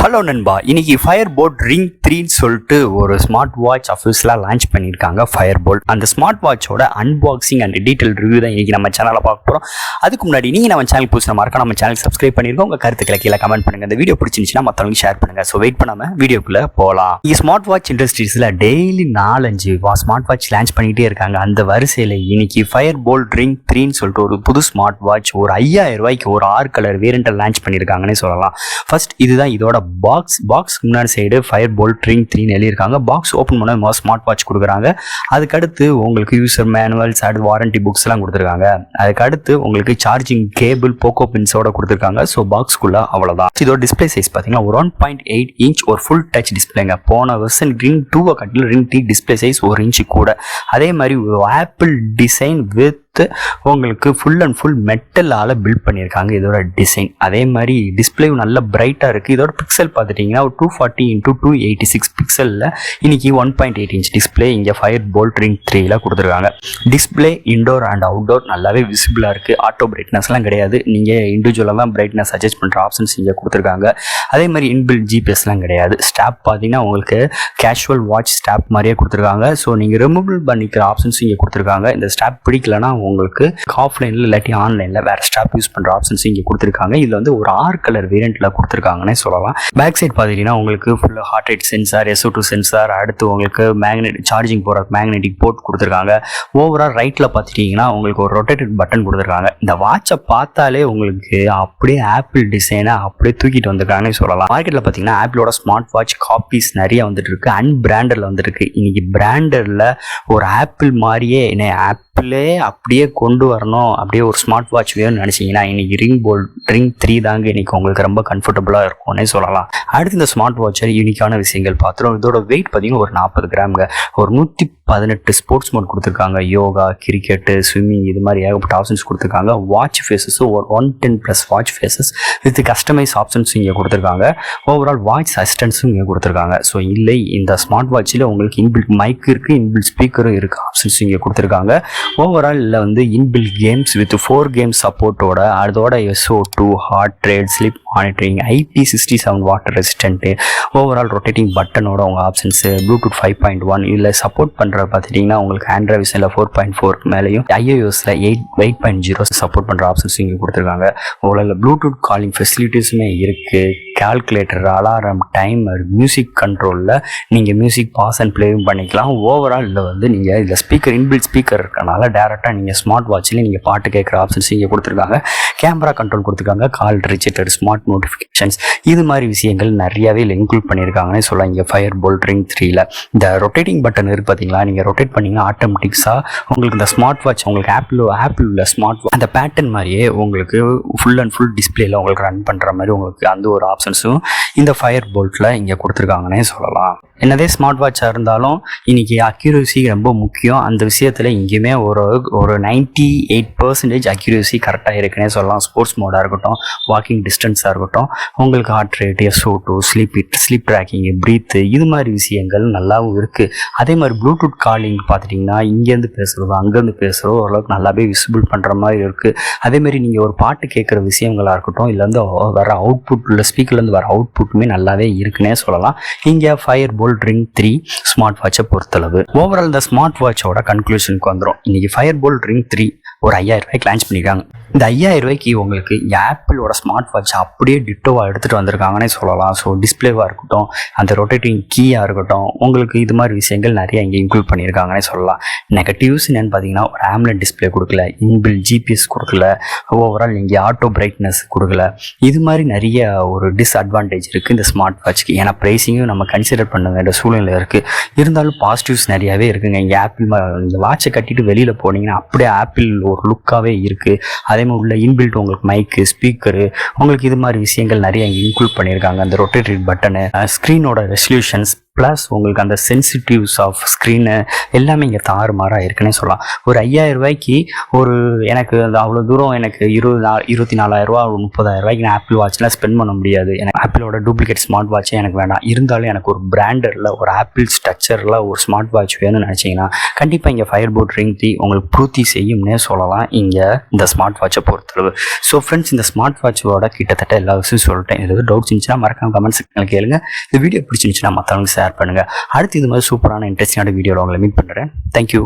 Hello நண்பா, இன்னைக்கு Fire-Boltt ring 3ன்னு சொல்லிட்டு ஒரு ஸ்மார்ட் வாட்ச் அஃபிஷியலாக லான்ச் பண்ணியிருக்காங்க ஃபயர்போல்ட். அந்த ஸ்மார்ட் வாட்சோட அன்பாக்சிங் அண்ட் டீட்டெயில் ரிவ்யூ தான் இன்னைக்கு நம்ம சேனலில் பார்க்க போகிறோம். அதுக்கு முன்னாடி நீங்கள் நம்ம சேனல் புதுசு மறக்காம நம்ம சேனல் சப்ஸ்கிரைப் பண்ணிருக்கோம். உங்கள் கருத்துக்களை கீழே கமெண்ட் பண்ணுங்கள். இந்த வீடியோ பிடிச்சிருந்துச்சுன்னா மற்றவங்க ஷேர் பண்ணுங்கள். ஸோ வெயிட் பண்ணாமல் வீடியோக்குள்ளே போகலாம். இங்கே ஸ்மார்ட் வாட்ச் இண்டஸ்ட்ரீஸில் டெய்லி 4-5 ஸ்மார்ட் வாட்ச் லான்ச் பண்ணிகிட்டே இருக்காங்க. அந்த வரிசையில் இன்னைக்கு ஃபயர்போல்ட் ரிங் 3ன்னு சொல்லிட்டு ஒரு புது ஸ்மார்ட் வாட்ச் ஒரு 5000 ரூபாய்க்கு ஒரு 6 கலர் வேரியண்ட்டை லான்ச் பண்ணியிருக்காங்கன்னு சொல்லலாம். ஃபர்ஸ்ட் இதுதான் இதோட பாக்ஸ் முன்னாடி சைடு ஃபயர்போல்ட் ரிங் 3 எழுதியிருக்காங்க. பாக்ஸ் ஓப்பன் பண்ண ஸ்மார்ட் வாட்ச் கொடுக்குறாங்க. அதுக்கடுத்து உங்களுக்கு யூசர் மேனுவல்ஸ் வாரண்டி புக்ஸ் எல்லாம் கொடுத்துருக்காங்க. அதுக்கடுத்து உங்களுக்கு சார்ஜிங் கேபிள் போக்கோ பின்ஸோட கொடுத்துருக்காங்க. ஸோ பாக்ஸ்குள்ள அவ்வளோதான். இதோட டிஸ்பிளே சைஸ் பார்த்தீங்கன்னா ஒரு 1.8 இன்ச் ஒரு ஃபுல் டச் டிஸ்பிளேங்க. போன வருஷம் ரிங் 2 கட்டில் ரிங் 3 டிஸ்பிளே சைஸ் 1 இன்ச்சு கூட. அதே மாதிரி ஒரு ஆப்பிள் டிசைன் வித் உங்களுக்கு ஃபுல் அண்ட் ஃபுல் மெட்டலால் பில்ட் பண்ணியிருக்காங்க இதோட டிசைன். அதே மாதிரி டிஸ்பிளேவும் நல்ல பிரைட்டாக இருக்குது. இதோட பிக்சல் பார்த்துட்டிங்கன்னா ஒரு 240x286 பிக்சலில் இன்னைக்கு 1.8 இன்ச் டிஸ்பிளே இங்கே ஃபயர்போல்ட் ரிங் 3ல கொடுத்துருக்காங்க. டிஸ்பிளே இன்டோர் அண்ட் அவுட்டோர் நல்லாவே விசிபிளாக இருக்குது. ஆட்டோ பிரைட்னஸ்லாம் கிடையாது. நீங்கள் இண்டிவிஜுவலாக தான் பிரைட்னஸ் அட்ஜஸ்ட் பண்ணுற ஆப்ஷன்ஸ் இங்கே கொடுத்துருக்காங்க. அதே மாதிரி இன்பில்ட் ஜிபிஎஸ்லாம் கிடையாது. ஸ்டாப் பார்த்தீங்கன்னா உங்களுக்கு கேஷுவல் வாட்ச் ஸ்டாப் மாதிரியே கொடுத்துருக்காங்க. ஸோ நீங்கள் ரிமூவல் பண்ணிக்கிற ஆப்ஷன்ஸ் இங்கே கொடுத்துருக்காங்க. இந்த ஸ்டாப் பிடிக்கலன்னா உங்களுக்கு ஆஃப்லைனில் இல்லாட்டி ஆன்லைனில் வேறு ஸ்டாப் யூஸ் பண்ணுற ஆப்ஷன்ஸ் இங்கே கொடுத்துருக்காங்க. இதில் வந்து ஒரு 6 கலர் வேரியண்ட்டில் கொடுத்துருக்காங்கன்னே சொல்லலாம். பேக் சைட் பார்த்தீங்கன்னா உங்களுக்கு ஃபுல்லாக heart rate sensor, SO2 sensor, அடுத்து உங்களுக்கு சார்ஜிங் போகிற மேக்னெட்டிக் போர்ட் கொடுத்துருக்காங்க. ஓவரால் ரைட்டில் பார்த்துட்டிங்கன்னா உங்களுக்கு ஒரு ரொட்டேட்டட் பட்டன் கொடுத்துருக்காங்க. இந்த வாட்சை பார்த்தாலே உங்களுக்கு அப்படியே ஆப்பிள் டிசைனை அப்படியே தூக்கிட்டு வந்திருக்காங்கன்னு சொல்லலாம். மார்க்கெட்டில் பார்த்தீங்கன்னா ஆப்பிளோட ஸ்மார்ட் வாட்ச் காப்பீஸ் நிறைய வந்துட்டு இருக்கு. அன்பிராண்டடில் வந்துருக்கு. இன்னைக்கு பிராண்டடில் ஒரு ஆப்பிள் மாதிரியே என்ன ஆப்பிளே அப்படியே கொண்டு வரணும், அப்படியே ஒரு ஸ்மார்ட் வாட்ச் வேணும்னு நினச்சிங்கன்னா இன்னைக்கு ரிங் 3 தாங்க இன்னைக்கு உங்களுக்கு ரொம்ப கம்ஃபர்டபுளாக இருக்கும்னே சொல்லலாம். அடுத்து இந்த ஸ்மார்ட் வாட்சர் யூனிக்கான விஷயங்கள் பார்த்துரும். இதோட வெயிட் பார்த்தீங்கன்னா ஒரு 40 கிராம்ங்க. ஒரு 118 ஸ்போர்ட்ஸ் மோட் கொடுத்துருக்காங்க. யோகா, கிரிக்கெட்டு, ஸ்விம்மிங் இது மாதிரி ஏகப்பட்ட ஆப்ஷன்ஸ் கொடுத்துருக்காங்க. வாட்ச் ஃபேஸஸ் ஒரு 110+ watch faces with customise options இங்கே கொடுத்துருக்காங்க. ஓவரால் வாட்ச் அசிஸ்டன்ஸும் இங்கே கொடுத்துருக்காங்க. ஸோ இல்லை இந்த ஸ்மார்ட் வாட்சில் உங்களுக்கு இன்பில்ட் மைக் இருக்குது, இன்பில்ட் ஸ்பீக்கரும் இருக்குது, ஆப்ஷன்ஸ் இங்கே கொடுத்துருக்காங்க. ஓவரால் இல்லை வந்து இன்பில்ட் கேம்ஸ் வித் 4 கேம்ஸ் சப்போர்ட்டோட அதோட SO2, heart rate, sleep monitoring, IP67 water resistant, overall rotating பட்டனோட உங்கள் ஆப்ஷன்ஸு, ப்ளூடூத் 5.1 இதில் சப்போர்ட் பண்ணுற பார்த்துட்டிங்கன்னா உங்களுக்கு ஆண்ட்ராய்ட் விஷனில் 4.4 மேலேயும் iOSல 8.0 சப்போர்ட் பண்ணுற ஆப்ஷன்ஸ் இங்கே கொடுத்துருக்காங்க. ஓவரால் ப்ளூடூத் காலிங் ஃபெசிலிட்டிஸுமே இருக்குது. கால்குலேட்டர், அலாரம், டைமர், மியூசிக் கண்ட்ரோலில் நீங்கள் மியூசிக் பாஸ் அண்ட் ப்ளேவும் பண்ணிக்கலாம். ஓவரால் இதில் வந்து நீங்கள் இதில் ஸ்பீக்கர் இன்பில்ட் ஸ்பீக்கர் இருக்கனால டேரெக்டாக நீங்கள் ஸ்மார்ட் வாட்சில் நீங்கள் பாட்டு கேட்குற ஆப்ஷன்ஸ் இங்கே கொடுத்துருக்காங்க. கேமரா கண்ட்ரோல் கொடுத்துருக்காங்க. கால் ரிஜிஸ்டர், ஸ்மார்ட் நோட்டிஃபிகேஷன்ஸ் இது மாதிரி விஷயங்கள் நிறையாவே இன்க்ளூட் பண்ணியிருக்காங்கன்னே சொல்லலாம் இங்கே ஃபயர்போல்ட் ரிங் 3ல. இந்த ரொட்டேட்டிங் பட்டன் இருக்குது பார்த்தீங்களா, நீங்கள் ரொட்டேட் பண்ணிங்கன்னா ஆட்டோமேட்டிக்ஸாக உங்களுக்கு இந்த ஸ்மார்ட் வாட்ச் உங்களுக்கு ஆப்பிள் உள்ள ஸ்மார்ட் வாட்ச் அந்த பேட்டர்ன் மாதிரியே உங்களுக்கு ஃபுல் அண்ட் ஃபுல் டிஸ்பிளேல உங்களுக்கு ரன் பண்ணுற மாதிரி உங்களுக்கு அந்த ஒரு ஆப்ஷன்ஸும் இந்த ஃபயர்போல்ட்டில் இங்கே கொடுத்துருக்காங்கன்னே சொல்லலாம். என்னதே ஸ்மார்ட் வாட்சாக இருந்தாலும் இன்னைக்கு அக்யூரசி ரொம்ப முக்கியம். அந்த விஷயத்தில் இங்கேயுமே ஒரு 98% அக்யூரசி கரெக்டாக இருக்குன்னே சொல்லலாம். ஸ்போர்ட்ஸ் மோடாக இருக்கட்டும், வாக்கிங் டிஸ்டன்ஸாக இருக்கட்டும், உங்களுக்கு heart rate, SO2, sleep tracking, breath இது மாதிரி விஷயங்கள் நல்லாவும் இருக்குது. அதே மாதிரி ப்ளூடூத் காலிங் பார்த்துட்டிங்கன்னா இங்கேருந்து பேசுகிறதோ அங்கேருந்து பேசுகிறதோ ஓரளவுக்கு நல்லாவே விசிபிள் பண்ணுற மாதிரி இருக்குது. அதேமாதிரி நீங்கள் ஒரு பாட்டு கேட்குற விஷயங்களாக இருக்கட்டும், இதுலேருந்து வர அவுட்புட் இல்லை ஸ்பீக்கர்லேருந்து வர அவுட்புட்டுமே நல்லாவே இருக்குன்னே சொல்லலாம் இங்கே ஃபயர்போல்ட் ரிங் 3 ஸ்மார்ட் வாட்சை பொறுத்தளவு. ஓவரால் இந்த ஸ்மார்ட் வாட்சோட கன்க்ளூஷனுக்கு வந்துடும். இன்னைக்கு ஃபயர்போல்ட் ரிங் 3 ஒரு 5000 ரூபாய்க்கு லான்ச் பண்ணியிருக்காங்க. இந்த 5000 ரூபாய்க்கு உங்களுக்கு ஆப்பிளோட ஸ்மார்ட் வாட்ச் அப்படியே டிட்டோவாக எடுத்துகிட்டு வந்திருக்காங்கன்னே சொல்லலாம். ஸோ டிஸ்பிளேவாக இருக்கட்டும், அந்த ரொட்டேட்டிங் கீயாக இருக்கட்டும், உங்களுக்கு இது மாதிரி விஷயங்கள் நிறைய இங்கே இன்க்ளூட் பண்ணியிருக்காங்கன்னே சொல்லலாம். நெகட்டிவ்ஸ் என்னென்னு பார்த்தீங்கன்னா ஒரு ஆம்லெட் டிஸ்பிளே கொடுக்கல, இன்பில்ட் ஜிபிஎஸ் கொடுக்கல, ஓவரால் இங்கே ஆட்டோ பிரைட்னஸ் கொடுக்கல. இது மாதிரி நிறைய ஒரு டிஸ்அட்வான்டேஜ் இருக்குது இந்த ஸ்மார்ட் வாட்ச்க்கு. ஏன்னா ப்ரைஸிங்கும் நம்ம கன்சிடர் பண்ண வேண்டிய சூழ்நிலை இருக்குது. இருந்தாலும் பாசிட்டிவ்ஸ் நிறையாவே இருக்குங்க. இங்கே ஆப்பிள் இந்த வாட்சை கட்டிட்டு வெளியில் போனீங்கன்னா அப்படியே ஆப்பிள் ஒரு லுக்காகவே இருக்குது. அதே மாதிரி உள்ள இன்பில்ட் உங்களுக்கு மைக்கு, ஸ்பீக்கரு, உங்களுக்கு இது மாதிரி விஷயங்கள் நிறைய இங்கே இன்க்ளூட் பண்ணியிருக்காங்க. அந்த ரொட்டேட்டட் பட்டனு, ஸ்க்ரீனோட ரெசல்யூஷன்ஸ், ப்ளஸ் உங்களுக்கு அந்த சென்சிட்டிவ்ஸ் ஆஃப் ஸ்க்ரீனு எல்லாமே இங்கே தாறுமாறாக இருக்குன்னே சொல்லலாம். ஒரு 5000 ரூபாய்க்கு ஒரு எனக்கு அவ்வளோ தூரம் எனக்கு 24,000 ரூபா 30,000 ரூபாய்க்கு நான் ஆப்பிள் வாட்ச்லாம் ஸ்பெண்ட் பண்ண முடியாது. எனக்கு ஆப்பிளோட டூப்ளிகேட் ஸ்மார்ட் வாட்சே எனக்கு வேண்டாம். இருந்தாலும் எனக்கு ஒரு பிராண்டரில் ஒரு ஆப்பிள் ஸ்ட்ரக்சரில் ஒரு ஸ்மார்ட் வாட்ச் வேணும்னு நினச்சிங்கன்னா கண்டிப்பாக இங்கே ஃபயர்போல்ட் ரிங் 3 உங்களுக்கு பூர்த்தி செய்யும்னே சொல்லலாம் இங்கே இந்த ஸ்மார்ட் வாட்சை பொறுத்தளவு. ஸோ ஃப்ரெண்ட்ஸ், இந்த ஸ்மார்ட் வாட்சோட கிட்டத்தட்ட எல்லா விஷயம் சொல்லிட்டேன். ஏதாவது டவுட்ஸ் இருந்துச்சுன்னா மறக்காம கமெண்ட் செக்ஷனில் கேளுங்க. இந்த வீடியோ பிடிச்சிருந்துச்சுன்னா மற்றவங்களுக்கு ஷேர் பண்ணுங்கள். அடுத்து இது மாதிரி சூப்பரான இன்ட்ரெஸ்டிங்கான வீடியோவில் உங்களை மீட் பண்ணுறேன். தேங்க்யூ.